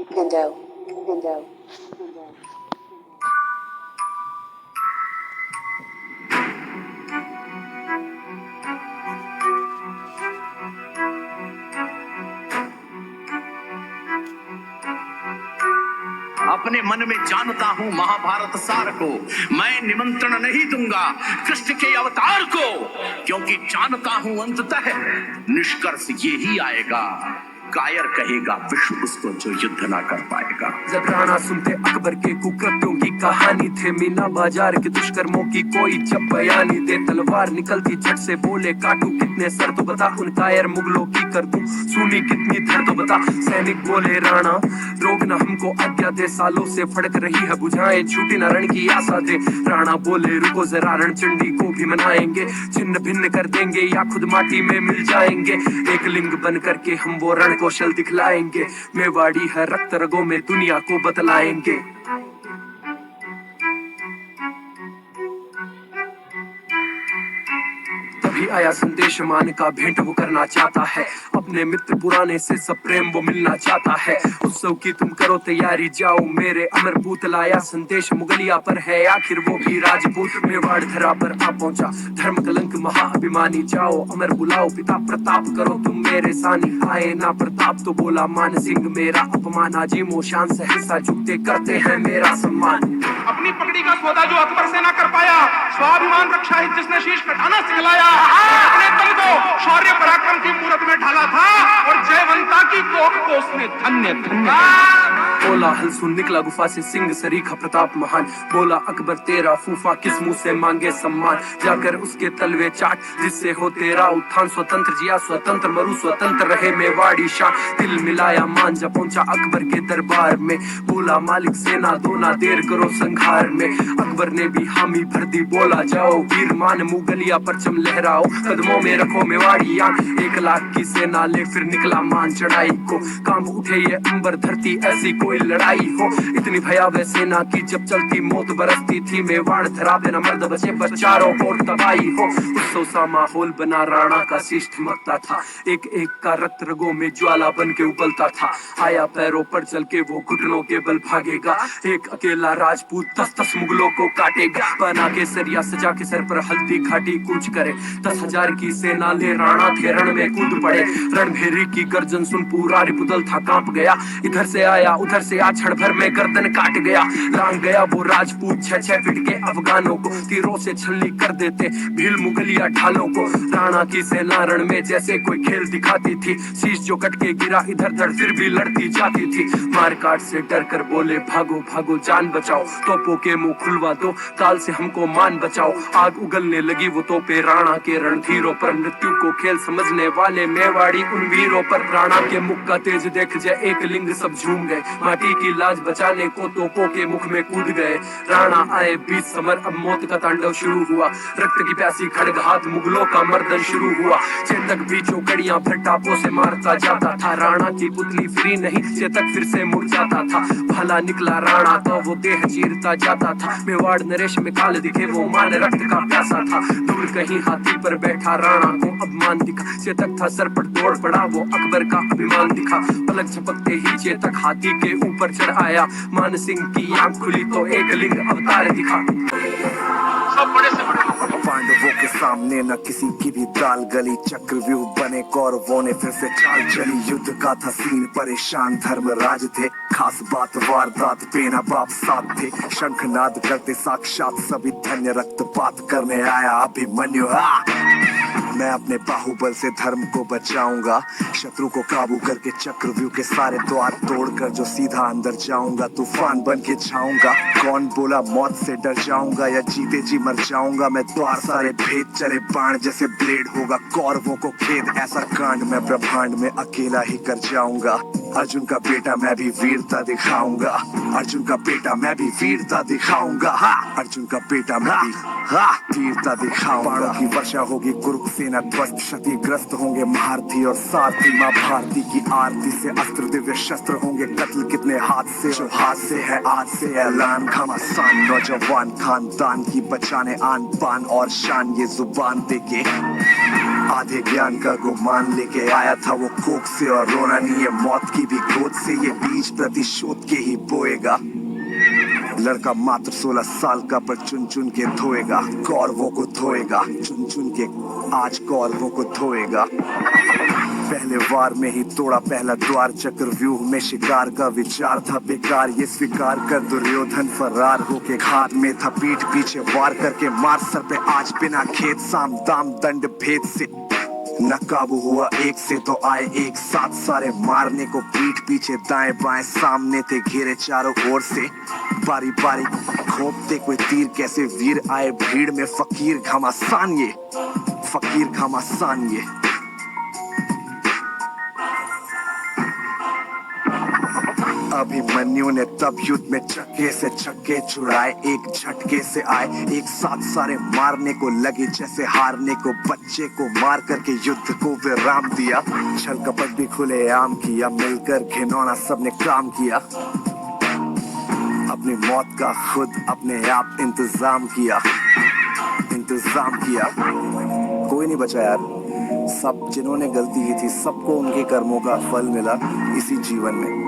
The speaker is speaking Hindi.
अपने मन में जानता हूँ महाभारत सार को, मैं निमंत्रण नहीं दूंगा कृष्ण के अवतार को, क्योंकि जानता हूँ अंततः निष्कर्ष ये ही आएगा, कायर कहेगा विश्व उसको जो युद्ध ना कर पाएगा। जब राणा सुनते अकबर के कुकृत्यों की कहानी, थे मीना बाजार के दुष्कर्मों की कोई जब बयानी दे, तलवार निकलती झट से बोले काटू कितने सर तो बता, उन कायर मुगलों की कर दूं सुनी कितनी धर तो बता। सैनिक बोले राणा रोक न हमको आज्ञा दे, सालों से फड़क रही है बुझाएं छूटी न रण की आशा दे। राणा बोले रुको जरा रणचंडी को भी मनाएंगे, छिन्न भिन्न कर देंगे या खुद माटी में मिल जाएंगे, एक लिंग बन करके हम वो रण कौशल दिखलाएंगे, मेवाड़ी है रक्त रगों में दुनिया को बतलाएंगे। तभी आया संदेश मान का, भेंट वो करना चाहता है, अपने मित्र पुराने से सब प्रेम वो मिलना चाहता है। उत्सव की तुम करो तैयारी, जाओ मेरे अमरपूत, लाया संदेश मुगलिया पर है आखिर वो भी राजपूत। मेवाड़ धरा पर आ पहुंचा धर्म कलंक महाअभिमानी, जाओ अमर बुलाओ पिता प्रताप करो तुम मेरे सानी। आए ना प्रताप तो बोला मान सिंह मेरा अपमान, आजीमो शान सहसा झुकते करते हैं मेरा सम्मान। अपनी पगड़ी का सौदा जो अकबर से ना कर पाया, स्वाभिमान रक्षा हित जिसने शीश कटाना सिखलाया, अपने दम को शौर्य पराक्रम की मूरत में ढाला था और जयवंता की कोख को उसने धन्य धन्य बोला। हल सुन निकला गुफा से सिंह सरीखा प्रताप महान, बोला अकबर तेरा फूफा किस मुंह से मांगे सम्मान, जाकर उसके तलवे चाट जिससे हो तेरा उत्थान। स्वतंत्र जिया स्वतंत्र मरु स्वतंत्र रहे मेवाड़ी शान, दिल मिलाया मान जा पहुंचा अकबर के दरबार में, बोला मालिक सेना दो ना देर करो संघार में। अकबर ने भी हामी भर दी, बोला जाओ वीर मान मुगलिया परचम लहराओ, कदमों में रखो मेवाड़ी यान। 1 लाख की सेना ले फिर निकला मान चढ़ाई को, कांप उठे ये अंबर धरती ऐसी कोई लड़ाई हो। इतनी भयावह सेना की जब चलती मौत बरसती थी, मेवाड़ धरा पे न मर्द बचे पर चारों ओर तबाही हो। उत्सव सा माहौल बना, राणा का शीश ठमकता था, एक एक का रक्त रगों में ज्वाला बन के उबलता था। आया पैरों पर चल के वो घुटनों के बल भागेगा, एक अकेला राजपूत 10-10 मुगलों को काटेगा। बना के सरिया सजा के सर पर हल्दी घाटी कूच करे, 10,000 की सेना ले राणा थे रण में कूद पड़े। रणभेरी की गर्जन सुन पूरा रिपुदल था कांप गया, इधर से आया उधर से आ क्षण भर में गर्दन काट गया। लांग गया वो राजपूत 6-6 फीट के अफगानों को, तीरों से छलनी कर देते भील मुगलिया ढालों को। राणा की सेना रण में जैसे कोई खेल दिखाती थी, शीश जो कट के गिरा इधर उधर फिर भी लड़ती जाती थी। मार काट से डर कर बोले भागो भागो जान बचाओ, तोपों के मुंह खुलवा दो काल से हमको मान बचाओ। आग उगलने लगी वो तोपे राणा के रणधीरों पर, मृत्यु को खेल समझने वाले मेवाड़ी उन वीरों पर। राणा के मुख का तेज देख जय एक लिंग सब झूम गए, माटी की लाज बचाने को तोपों के मुख में कूद गए। राणा आए बीच समर, अब मौत का तांडव शुरू हुआ, रक्त की प्यासी खड़ग हाथ मुगलों का मर्दन शुरू हुआ। चेतक भी चौकड़ियां भर टापों से मारता जाता था, राणा की पुतली फ्री नहीं चेतक फिर से मुड़ जाता था। भला निकला राणा तो वो देह चीरता जाता था, मेवाड़ नरेश में काल दिखे वो मान रक्त का प्यासा था। दूर कहीं हाथी पर बैठा राणा को अपमान दिखा, चेतक था सर पर दौड़ पड़ा वो अकबर का अभिमान दिखा। पलक झपकते ही चेतक हाथी के ऊपर चढ़ आया, मान सिंह की आंख खुली तो एक लिंग अवतार दिखा। सब बड़े से बड़े पांडवों के सामने न किसी की भी दाल गली, चक्रव्यूह बने कौरवों ने फिर से चाल चली। युद्ध का था सीन परेशान धर्मराज थे, खास बात वारदात बेना बाप साथ थे। शंखनाद करते साक्षात सभी धन्य, रक्तपात करने आया अभिमन्यु। मैं अपने बाहुबल से धर्म को बचाऊंगा, शत्रु को काबू करके चक्रव्यूह के सारे द्वार तोड़कर जो सीधा अंदर जाऊंगा, तूफान बन के छाऊंगा। कौन बोला मौत से डर जाऊंगा या जीते जी मर जाऊंगा, मैं द्वार सारे भेद चले बाण जैसे ब्लेड होगा कौरवों को खेद। ऐसा कांड मैं ब्रह्मांड में अकेला ही कर जाऊंगा, अर्जुन का बेटा मैं भी वीरता दिखाऊंगा, अर्जुन का बेटा मैं भी वीरता दिखाऊंगा, अर्जुन का बेटा मैं भी वीरता दिखाऊंगा। बाणों की वर्षा होगी कुरुक सेना ध्वस्त, क्षतिग्रस्त होंगे महारथी और सारथी। माँ भारती की आरती से अस्त्र दिव्य शस्त्र होंगे कत्ल कितने हाथ से, जो हाथ से है आज से ऐलान। घमासान नौजवान खानदान की बचाने आन बान और शान, ये जुबान देके आधे ज्ञान का गुमान लेके आया था वो कोख से, और रोना नहीं है मौत की भी गोद से, ये बीज प्रतिशोध के ही बोएगा। लड़का मात्र 16 साल का पर चुन चुन के धोएगा, कौरवों को धोएगा चुन चुन के, आज कौरवों को धोएगा। पहले वार में ही तोड़ा पहला द्वार, चक्रव्यूह में शिकार का विचार था बेकार, ये स्वीकार कर दुर्योधन फरार होके घाट में था, पीठ पीछे वार करके मार सर पे आज बिना खेत, साम दाम दंड भेद से न काबू हुआ एक से तो आए एक साथ सारे मारने को, पीठ पीछे दाएं बाएं सामने थे घेरे चारों ओर से, बारी बारी खोपते कोई तीर, कैसे वीर आए भीड़ में, फकीर घमासान ये, फकीर घमासान ये। अभिमन्यु ने तब युद्ध में चक्के से छक्के छुड़ाए, एक झटके से आए एक साथ सारे मारने को लगे, जैसे हारने को बच्चे को मार करके युद्ध को विराम दिया। छल कपट भी खुले आम किया, मिलकर घिनौना सबने काम किया, अपनी मौत का खुद अपने आप इंतजाम किया, इंतजाम किया। कोई नहीं बचा यार, सब जिन्होंने गलती की थी सबको उनके कर्मों का फल मिला इसी जीवन में।